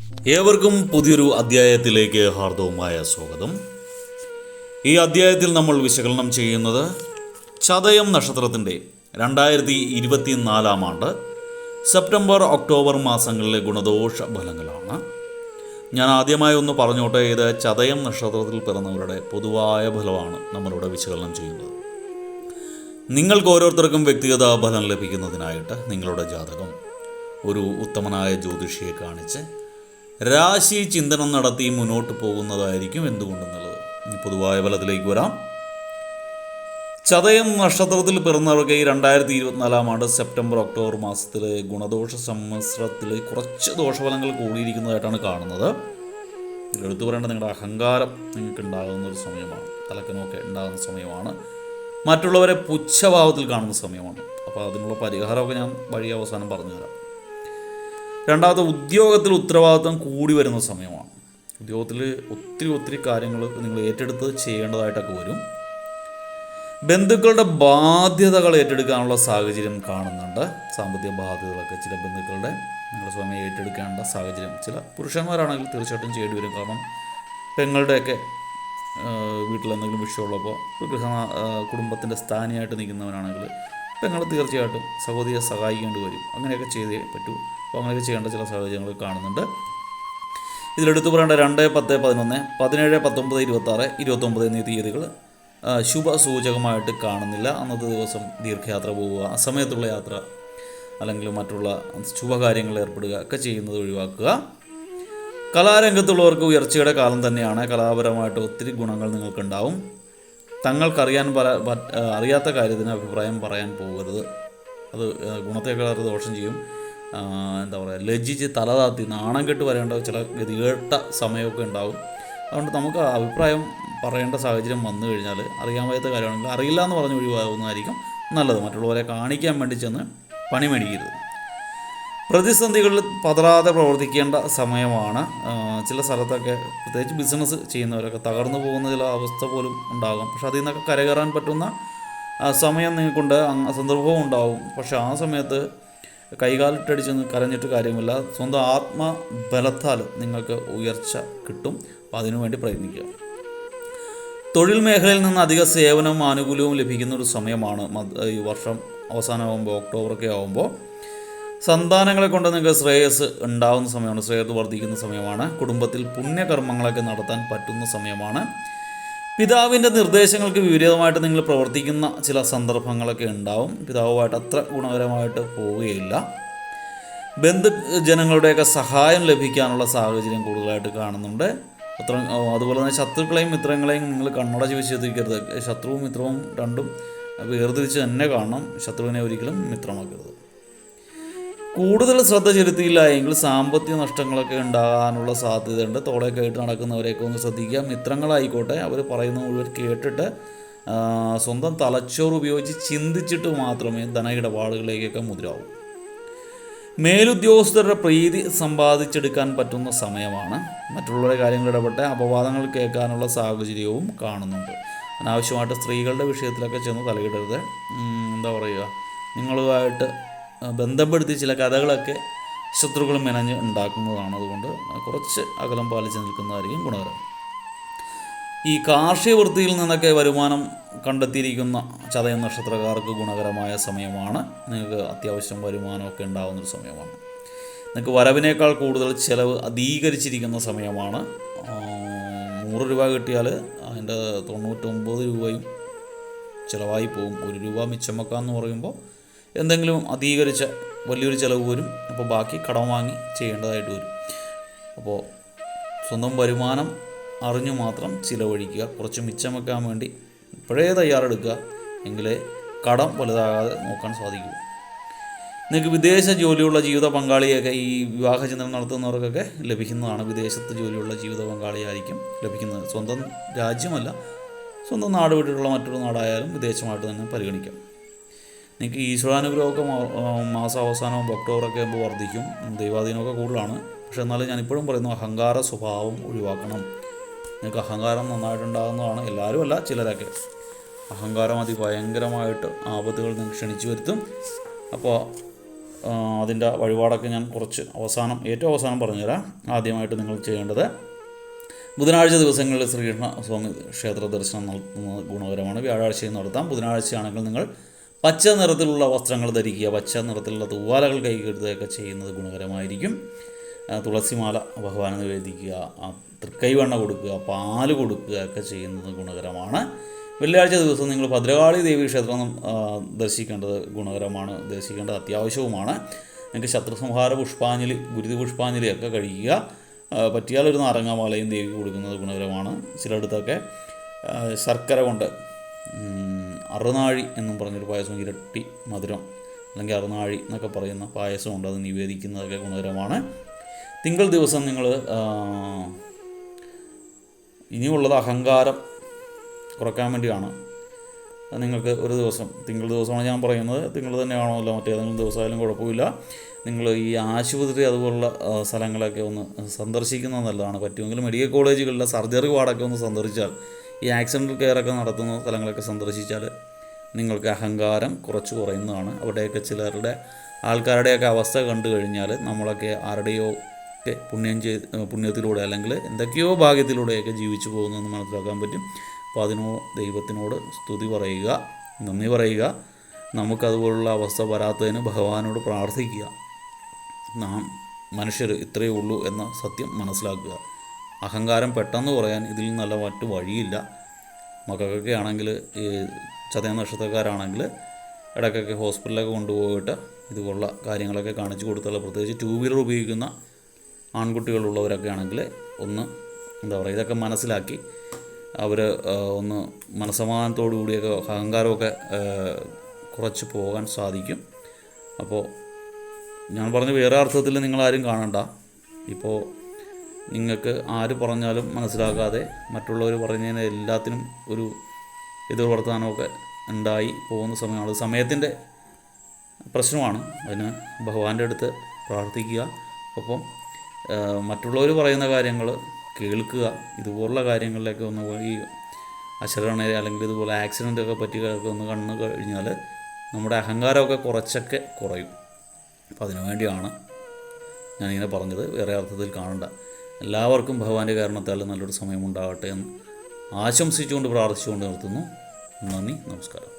ഏവർക്കും പുതിയൊരു അധ്യായത്തിലേക്ക് ഹാർദവുമായ സ്വാഗതം. ഈ അധ്യായത്തിൽ നമ്മൾ വിശകലനം ചെയ്യുന്നത് ചതയം നക്ഷത്രത്തിൻ്റെ 2024 ആണ്ട് സെപ്റ്റംബർ ഒക്ടോബർ മാസങ്ങളിലെ ഗുണദോഷ ഫലങ്ങളാണ്. ഞാൻ ആദ്യമായി ഒന്ന് പറഞ്ഞോട്ടെ, ഇത് ചതയം നക്ഷത്രത്തിൽ പിറന്നവരുടെ പൊതുവായ ഫലമാണ് നമ്മളിവിടെ വിശകലനം ചെയ്യുന്നത്. നിങ്ങൾക്ക് ഓരോരുത്തർക്കും വ്യക്തിഗത ഫലം ലഭിക്കുന്നതിനായിട്ട് നിങ്ങളുടെ ജാതകം ഒരു ഉത്തമനായ ജ്യോതിഷിയെ കാണിച്ച് രാശി ചിന്തനം നടത്തി മുന്നോട്ട് പോകുന്നതായിരിക്കും എന്തുകൊണ്ടെന്നുള്ളത്. ഇനി പൊതുവായ ഫലത്തിലേക്ക് വരാം. ചതയം നക്ഷത്രത്തിൽ പിറന്നവർക്ക് ഈ 2024 ആണ്ട് സെപ്റ്റംബർ ഒക്ടോബർ മാസത്തിലെ ഗുണദോഷ സംവത്സരത്തിൽ കുറച്ച് ദോഷഫലങ്ങൾ കൂടിയിരിക്കുന്നതായിട്ടാണ് കാണുന്നത്. എടുത്തു പറയേണ്ട നിങ്ങളുടെ അഹങ്കാരം നിങ്ങൾക്ക് ഉണ്ടാകുന്ന ഒരു സമയമാണ്, തലക്കനമൊക്കെ ഉണ്ടാകുന്ന സമയമാണ്, മറ്റുള്ളവരെ പുച്ഛഭാവത്തിൽ കാണുന്ന സമയമാണ്. അപ്പോൾ അതിനുള്ള പരിഹാരമൊക്കെ ഞാൻ വഴി അവസാനം പറഞ്ഞുതരാം. രണ്ടാമത്തെ, ഉദ്യോഗത്തിൽ ഉത്തരവാദിത്വം കൂടി വരുന്ന സമയമാണ്. ഉദ്യോഗത്തിൽ ഒത്തിരി കാര്യങ്ങൾ നിങ്ങൾ ഏറ്റെടുത്ത് ചെയ്യേണ്ടതായിട്ടൊക്കെ വരും. ബന്ധുക്കളുടെ ബാധ്യതകൾ ഏറ്റെടുക്കാനുള്ള സാഹചര്യം കാണുന്നുണ്ട്. സാമ്പത്തിക ബാധ്യതകളൊക്കെ ചില ബന്ധുക്കളുടെ നിങ്ങൾ സ്വയം ഏറ്റെടുക്കേണ്ട സാഹചര്യം ചില പുരുഷന്മാരാണെങ്കിൽ തീർച്ചയായിട്ടും ചെയ്യേണ്ടി വരും. കാരണം പെങ്ങളുടെയൊക്കെ വീട്ടിൽ എന്തെങ്കിലും വിഷയമുള്ളപ്പോൾ കുടുംബത്തിൻ്റെ സ്ഥാനിയായിട്ട് നിൽക്കുന്നവനാണെങ്കിൽ പെങ്ങൾ തീർച്ചയായിട്ടും സഹോദരിയെ സഹായിക്കേണ്ടി വരും. അങ്ങനെയൊക്കെ ചെയ്തേ പറ്റൂ. അപ്പോൾ അങ്ങനെയൊക്കെ ചെയ്യേണ്ട ചില സാഹചര്യങ്ങൾ കാണുന്നുണ്ട്. ഇതിലെടുത്തു പറയേണ്ട 2, 10, 11, 17, 19, 26, 29 എന്നീ തീയതികൾ ശുഭസൂചകമായിട്ട് കാണുന്നില്ല. അന്നത്തെ ദിവസം ദീർഘയാത്ര പോവുക, ആ സമയത്തുള്ള യാത്ര അല്ലെങ്കിൽ മറ്റുള്ള ശുഭകാര്യങ്ങളിൽ ഏർപ്പെടുക ഒക്കെ ചെയ്യുന്നത് ഒഴിവാക്കുക. കലാരംഗത്തുള്ളവർക്ക് ഉയർച്ചയുടെ കാലം തന്നെയാണ്. കലാപരമായിട്ട് ഒത്തിരി ഗുണങ്ങൾ നിങ്ങൾക്കുണ്ടാവും. അറിയാത്ത കാര്യത്തിന് അഭിപ്രായം പറയാൻ പോകരുത്. അത് ഗുണത്തെക്കാൾ ദോഷം ചെയ്യും. ലജ്ജിച്ച് തലതാത്തി നാണം കെട്ട് വരേണ്ട ചില ഗതികെട്ട സമയമൊക്കെ ഉണ്ടാവും. അതുകൊണ്ട് നമുക്ക് അഭിപ്രായം പറയേണ്ട സാഹചര്യം വന്നു കഴിഞ്ഞാൽ അറിയാൻ വയ്യാത്ത കാര്യമാണെങ്കിൽ അറിയില്ല എന്ന് പറഞ്ഞ് ഒഴിവാകുന്നതായിരിക്കും നല്ലത്. മറ്റുള്ളവരെ കാണിക്കാൻ വേണ്ടി ചെന്ന് പണി മേടിക്കരുത്. പ്രതിസന്ധികളിൽ പതറാതെ പ്രവർത്തിക്കേണ്ട സമയമാണ്. ചില സ്ഥലത്തൊക്കെ പ്രത്യേകിച്ച് ബിസിനസ് ചെയ്യുന്നവരൊക്കെ തകർന്നു പോകുന്ന ചില അവസ്ഥ പോലും ഉണ്ടാകും. പക്ഷെ അതിൽ നിന്നൊക്കെ കരകയറാൻ പറ്റുന്ന സമയം നിങ്ങൾക്കുണ്ട്, സന്ദർഭവും ഉണ്ടാവും. പക്ഷെ ആ സമയത്ത് കൈകാലിട്ടടിച്ചെന്ന് കരഞ്ഞിട്ട് കാര്യമില്ല. സ്വന്തം ആത്മബലത്താൽ നിങ്ങൾക്ക് ഉയർച്ച കിട്ടും. അപ്പോൾ അതിനുവേണ്ടി പ്രയത്നിക്കുക. തൊഴിൽ മേഖലയിൽ നിന്ന് അധിക സേവനവും ആനുകൂല്യവും ലഭിക്കുന്ന ഒരു സമയമാണ്. ഈ വർഷം അവസാനമാകുമ്പോൾ ഒക്ടോബറൊക്കെ ആകുമ്പോൾ സന്താനങ്ങളെ കൊണ്ട് നിങ്ങൾക്ക് ശ്രേയസ് ഉണ്ടാകുന്ന സമയമാണ്, ശ്രേയസ് വർദ്ധിക്കുന്ന സമയമാണ്. കുടുംബത്തിൽ പുണ്യകർമ്മങ്ങളൊക്കെ നടത്താൻ പറ്റുന്ന സമയമാണ്. പിതാവിൻ്റെ നിർദ്ദേശങ്ങൾക്ക് വിപരീതമായിട്ട് നിങ്ങൾ പ്രവർത്തിക്കുന്ന ചില സന്ദർഭങ്ങളൊക്കെ ഉണ്ടാവും. പിതാവുമായിട്ട് അത്ര ഗുണകരമായിട്ട് പോവുകയില്ല. ബന്ധുജനങ്ങളുടെയൊക്കെ സഹായം ലഭിക്കാനുള്ള സാഹചര്യം കൂടുതലായിട്ട് കാണുന്നുണ്ട്. അതുപോലെ തന്നെ ശത്രുക്കളെയും മിത്രങ്ങളെയും നിങ്ങൾ കണ്ണടച്ച് വിശ്വസിക്കരുത്. ശത്രുവും മിത്രവും രണ്ടും വേർതിരിച്ച് തന്നെ കാണണം. ശത്രുവിനെ ഒരിക്കലും മിത്രമാക്കരുത്. കൂടുതൽ ശ്രദ്ധ ചെലുത്തിയില്ല എങ്കിൽ സാമ്പത്തിക നഷ്ടങ്ങളൊക്കെ ഉണ്ടാകാനുള്ള സാധ്യതയുണ്ട്. തോളൊക്കെ ആയിട്ട് നടക്കുന്നവരെയൊക്കെ ഒന്ന് ശ്രദ്ധിക്കുക. മിത്രങ്ങളായിക്കോട്ടെ, അവർ പറയുന്ന മുഴുവൻ കേട്ടിട്ട് സ്വന്തം തലച്ചോറ് ഉപയോഗിച്ച് ചിന്തിച്ചിട്ട് മാത്രമേ ധന ഇടപാടുകളിലേക്കൊക്കെ മുതിരാവൂ. മേലുദ്യോഗസ്ഥരുടെ പ്രീതി സമ്പാദിച്ചെടുക്കാൻ പറ്റുന്ന സമയമാണ്. മറ്റുള്ളവരുടെ കാര്യങ്ങൾ ഇടപെട്ട് അപവാദങ്ങൾ കേൾക്കാനുള്ള സാഹചര്യവും കാണുന്നുണ്ട്. അനാവശ്യമായിട്ട് സ്ത്രീകളുടെ വിഷയത്തിലൊക്കെ ചെന്ന് തലയിടരുത്. നിങ്ങളുമായിട്ട് ബന്ധപ്പെടുത്തി ചില കഥകളൊക്കെ ശത്രുക്കൾ മെനഞ്ഞ് ഉണ്ടാക്കുന്നതാണ്. അതുകൊണ്ട് കുറച്ച് അകലം പാലിച്ച് നിൽക്കുന്നതായിരിക്കും ഗുണകരം. ഈ കാർഷിക വൃത്തിയിൽ നിന്നൊക്കെ വരുമാനം കണ്ടെത്തിയിരിക്കുന്ന ചതയം നക്ഷത്രക്കാർക്ക് ഗുണകരമായ സമയമാണ്. നിങ്ങൾക്ക് അത്യാവശ്യം വരുമാനമൊക്കെ ഉണ്ടാകുന്നൊരു സമയമാണ്. നിങ്ങൾക്ക് വരവിനേക്കാൾ കൂടുതൽ ചിലവ് അധികരിച്ചിരിക്കുന്ന സമയമാണ്. 100 രൂപ കിട്ടിയാൽ അതിൻ്റെ 99 രൂപയും ചിലവായി പോകും. 1 രൂപ മിച്ചം വെക്കാമെന്ന് പറയുമ്പോൾ എന്തെങ്കിലും അധികരിച്ച വലിയൊരു ചിലവ് വരും. അപ്പോൾ ബാക്കി കടം വാങ്ങി ചെയ്യേണ്ടതായിട്ട് വരും. അപ്പോൾ സ്വന്തം വരുമാനം അറിഞ്ഞു മാത്രം ചിലവഴിക്കുക. കുറച്ച് മിച്ചം വെക്കാൻ വേണ്ടി ഇപ്പോഴേ തയ്യാറെടുക്കുക. എങ്കിലേ കടം വലുതാകാതെ നോക്കാൻ സാധിക്കൂ. നിങ്ങൾക്ക് വിദേശ ജോലിയുള്ള ജീവിത പങ്കാളിയൊക്കെ ഈ വിവാഹചിന്തനം നടത്തുന്നവർക്കൊക്കെ ലഭിക്കുന്നതാണ്. വിദേശത്ത് ജോലിയുള്ള ജീവിത പങ്കാളിയായിരിക്കും ലഭിക്കുന്നത്. സ്വന്തം രാജ്യമല്ല, സ്വന്തം നാട് വിട്ടിട്ടുള്ള മറ്റൊരു നാടായാലും വിദേശമായിട്ട് തന്നെ പരിഗണിക്കാം. നിങ്ങൾക്ക് ഈശ്വരാനുഗ്രഹമൊക്കെ മാസാവസാനം ഒക്ടോബറൊക്കെ ആകുമ്പോൾ വർദ്ധിക്കും. ദൈവാധീനമൊക്കെ കൂടുതലാണ്. പക്ഷെ എന്നാലും ഞാനിപ്പോഴും പറയുന്നു, അഹങ്കാര സ്വഭാവം ഒഴിവാക്കണം. നിങ്ങൾക്ക് അഹങ്കാരം നന്നായിട്ടുണ്ടാകുന്നതാണ്. എല്ലാവരും അല്ല, ചിലരൊക്കെ അഹങ്കാരം അതിഭയങ്കരമായിട്ട് ആപത്തുകൾ നിങ്ങൾക്ക് ക്ഷണിച്ചു വരുത്തും. അപ്പോൾ അതിൻ്റെ വഴിപാടൊക്കെ ഞാൻ കുറച്ച് ഏറ്റവും അവസാനം പറഞ്ഞുതരാം. ആദ്യമായിട്ട് നിങ്ങൾ ചെയ്യേണ്ടത് ബുധനാഴ്ച ദിവസങ്ങളിൽ ശ്രീകൃഷ്ണ സ്വാമി ക്ഷേത്ര ദർശനം നടത്തുന്നത് ഗുണകരമാണ്. വ്യാഴാഴ്ചയും നടത്താം. ബുധനാഴ്ചയാണെങ്കിൽ നിങ്ങൾ പച്ച നിറത്തിലുള്ള വസ്ത്രങ്ങൾ ധരിക്കുക, പച്ച നിറത്തിലുള്ള തൂവാലകൾ കൈകരുതുകയൊക്കെ ചെയ്യുന്നത് ഗുണകരമായിരിക്കും. തുളസിമാല ഭഗവാന് നിവേദിക്കുക, തൃക്കൈവെണ്ണ കൊടുക്കുക, പാല് കൊടുക്കുക ഒക്കെ ചെയ്യുന്നത് ഗുണകരമാണ്. വെള്ളിയാഴ്ച ദിവസം നിങ്ങൾ ഭദ്രകാളി ദേവി ക്ഷേത്രം ദർശിക്കേണ്ടത് ഗുണകരമാണ്, ദർശിക്കേണ്ടത് അത്യാവശ്യവുമാണ്. നിങ്ങൾക്ക് ശത്രുസംഹാര പുഷ്പാഞ്ജലി, ഗുരുതി പുഷ്പാഞ്ജലിയൊക്കെ കഴിക്കുക. പറ്റിയാൽ ഒരു നാരങ്ങാമാലയും ദേവിക്ക് കൊടുക്കുന്നത് ഗുണകരമാണ്. ചിലയിടത്തൊക്കെ ശർക്കര കൊണ്ട് അറുനാഴി എന്നും പറഞ്ഞൊരു പായസം, ഇരട്ടി മധുരം അല്ലെങ്കിൽ അറുനാഴി എന്നൊക്കെ പറയുന്ന പായസമുണ്ട്, അത് നിവേദിക്കുന്നതൊക്കെ ഗുണകരമാണ്. തിങ്കൾ ദിവസം നിങ്ങൾ ഇനിയുള്ളത് അഹങ്കാരം കുറയ്ക്കാൻ വേണ്ടിയാണ്. നിങ്ങൾക്ക് ഒരു ദിവസം, തിങ്കൾ ദിവസമാണ് ഞാൻ പറയുന്നത്, തിങ്കൾ തന്നെയാണല്ലോ മറ്റേതെങ്കിലും ദിവസമായാലും കുഴപ്പമില്ല. നിങ്ങൾ ഈ ആശുപത്രി അതുപോലുള്ള സ്ഥലങ്ങളൊക്കെ ഒന്ന് സന്ദർശിക്കുന്നത് നല്ലതാണ്. പറ്റുമെങ്കിൽ മെഡിക്കൽ കോളേജുകളിലെ സർജറി വാർഡൊക്കെ ഒന്ന് സന്ദർശിച്ചാൽ, ഈ ആക്സിഡൻ്റൽ കെയറൊക്കെ നടത്തുന്ന സ്ഥലങ്ങളൊക്കെ സന്ദർശിച്ചാൽ നിങ്ങൾക്ക് അഹങ്കാരം കുറച്ച് കുറയുന്നതാണ്. അവിടെയൊക്കെ ആൾക്കാരുടെയൊക്കെ അവസ്ഥ കണ്ടു കഴിഞ്ഞാൽ നമ്മളൊക്കെ ആരുടെയോ ഒക്കെ പുണ്യത്തിലൂടെ അല്ലെങ്കിൽ എന്തൊക്കെയോ ഭാഗ്യത്തിലൂടെയൊക്കെ ജീവിച്ചു പോകുന്നതെന്ന് മനസ്സിലാക്കാൻ പറ്റും. അപ്പോൾ ദൈവത്തിനോട് സ്തുതി പറയുക, നന്ദി പറയുക. നമുക്കതുപോലുള്ള അവസ്ഥ വരാത്തതിന് ഭഗവാനോട് പ്രാർത്ഥിക്കുക. നാം മനുഷ്യർ ഇത്രയേ ഉള്ളൂ എന്ന സത്യം മനസ്സിലാക്കുക. അഹങ്കാരം പെട്ടെന്ന് പറയാൻ ഇതിൽ നല്ല മറ്റു വഴിയില്ല. മക്കൾക്കൊക്കെ ആണെങ്കിൽ, ഈ ചതയ നക്ഷത്രക്കാരാണെങ്കിൽ ഇടയ്ക്കൊക്കെ ഹോസ്പിറ്റലിലൊക്കെ കൊണ്ടുപോയിട്ട് ഇതുപോലുള്ള കാര്യങ്ങളൊക്കെ കാണിച്ചു കൊടുത്താൽ, പ്രത്യേകിച്ച് 2 വീലർ ഉപയോഗിക്കുന്ന ആൺകുട്ടികളുള്ളവരൊക്കെ ആണെങ്കിൽ ഒന്ന് ഇതൊക്കെ മനസ്സിലാക്കി അവർ ഒന്ന് മനസ്സമാധാനത്തോടു കൂടിയൊക്കെ അഹങ്കാരമൊക്കെ കുറച്ച് പോകാൻ സാധിക്കും. അപ്പോൾ ഞാൻ പറഞ്ഞ വേറെ അർത്ഥത്തിൽ നിങ്ങളാരും കാണണ്ട. ഇപ്പോൾ നിങ്ങൾക്ക് ആര് പറഞ്ഞാലും മനസ്സിലാക്കാതെ മറ്റുള്ളവർ പറഞ്ഞതിന് എല്ലാത്തിനും ഒരു എതിർ വർത്തമാനമൊക്കെ ഉണ്ടായി പോകുന്ന സമയമാണ്. സമയത്തിൻ്റെ പ്രശ്നമാണ്. അതിന് ഭഗവാന്റെ അടുത്ത് പ്രാർത്ഥിക്കുക. ഒപ്പം മറ്റുള്ളവർ പറയുന്ന കാര്യങ്ങൾ കേൾക്കുക. ഇതുപോലുള്ള കാര്യങ്ങളിലൊക്കെ ഒന്ന് ഈ അശരണ അല്ലെങ്കിൽ ഇതുപോലെ ആക്സിഡൻ്റൊക്കെ പറ്റിയൊക്കെ ഒന്ന് കണ്ടു കഴിഞ്ഞാൽ നമ്മുടെ അഹങ്കാരമൊക്കെ കുറച്ചൊക്കെ കുറയും. അപ്പോൾ അതിനു വേണ്ടിയാണ് ഞാനിങ്ങനെ പറഞ്ഞത്, വേറെ അർത്ഥത്തിൽ കാണണ്ട. എല്ലാവർക്കും ഭഗവാന്റെ കാരണത്താൽ നല്ലൊരു സമയമുണ്ടാകട്ടെ എന്ന് ആശംസിച്ചുകൊണ്ട് പ്രാർത്ഥിച്ചുകൊണ്ട് നിർത്തുന്നു. നന്ദി, നമസ്കാരം.